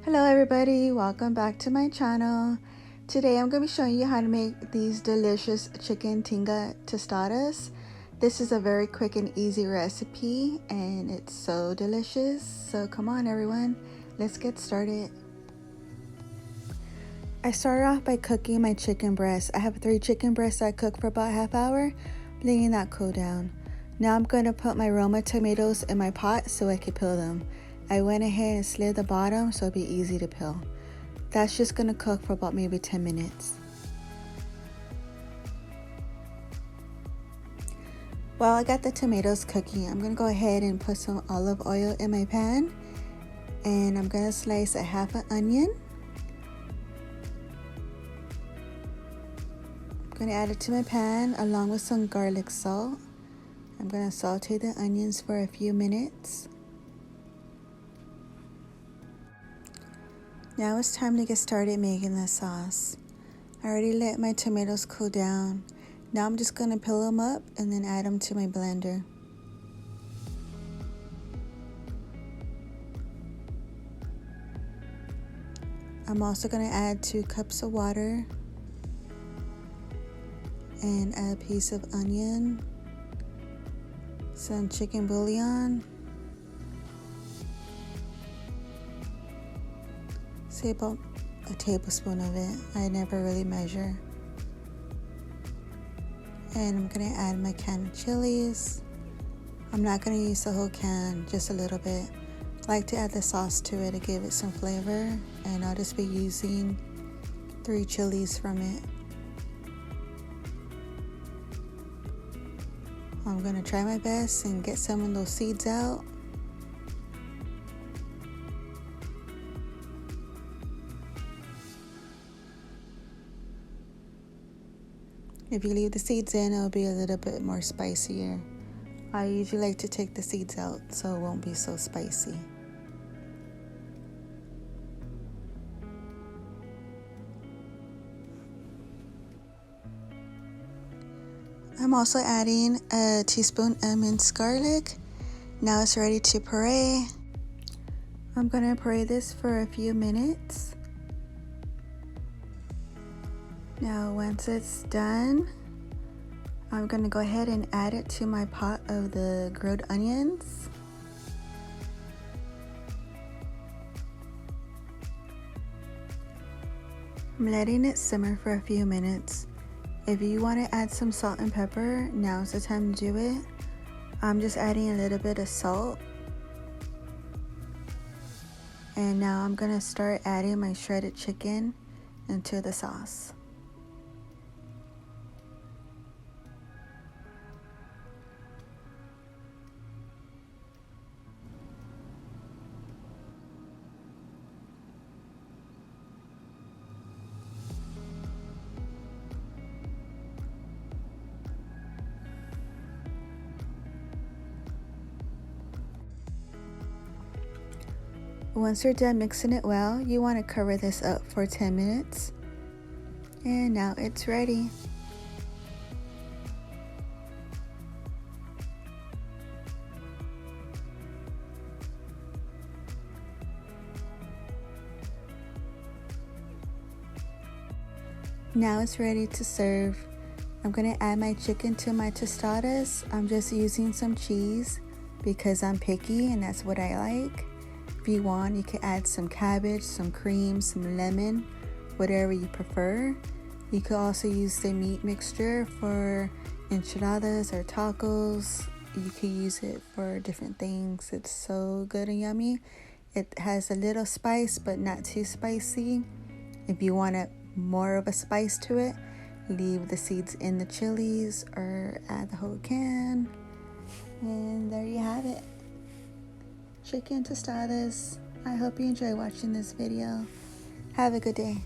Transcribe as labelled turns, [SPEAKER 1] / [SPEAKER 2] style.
[SPEAKER 1] Hello everybody, welcome back to my channel. Today I'm going to be showing you how to make these delicious chicken tinga tostadas. This is a very quick and easy recipe and it's so delicious. So come on everyone, let's get started. I started off by cooking my chicken breast. I have 3 chicken breasts I cooked for about half hour, letting that cool down. Now I'm going to put my Roma tomatoes in my pot so I can peel them. I went ahead and slid the bottom so it'll be easy to peel. That's just gonna cook for about maybe 10 minutes. While I got the tomatoes cooking, I'm gonna go ahead and put some olive oil in my pan, and I'm gonna slice a half an onion. I'm gonna add it to my pan along with some garlic salt. I'm gonna saute the onions for a few minutes. Now it's time to get started making the sauce. I already let my tomatoes cool down. Now I'm just going to peel them up and then add them to my blender. I'm also going to add 2 cups of water and a piece of onion, some chicken bouillon, say about a tablespoon of it. I never really measure. And I'm gonna add my can of chilies. I'm not gonna use the whole can, just a little bit. I like to add the sauce to it to give it some flavor, and I'll just be using 3 chilies from it. I'm gonna try my best and get some of those seeds out. If you leave the seeds in, it'll be a little bit more spicier. I usually like to take the seeds out so it won't be so spicy. I'm also adding a teaspoon of minced garlic. Now it's ready to puree. I'm gonna puree this for a few minutes. Now once it's done, I'm going to go ahead and add it to my pot of the grilled onions. I'm letting it simmer for a few minutes. If you want to add some salt and pepper, now's the time to do it. I'm just adding a little bit of salt. And now I'm going to start adding my shredded chicken into the sauce. Once you're done mixing it well, you want to cover this up for 10 minutes. And now it's ready. Now it's ready to serve. I'm going to add my chicken to my tostadas. I'm just using some cheese because I'm picky and that's what I like. If you want, you can add some cabbage, some cream, some lemon, whatever you prefer. You could also use the meat mixture for enchiladas or tacos. You could use it for different things. It's so good and yummy. It has a little spice, but not too spicy. If you want more of a spice to it, leave the seeds in the chilies or add the whole can. And there you have it. Chicken tostadas. I hope you enjoy watching this video. Have a good day.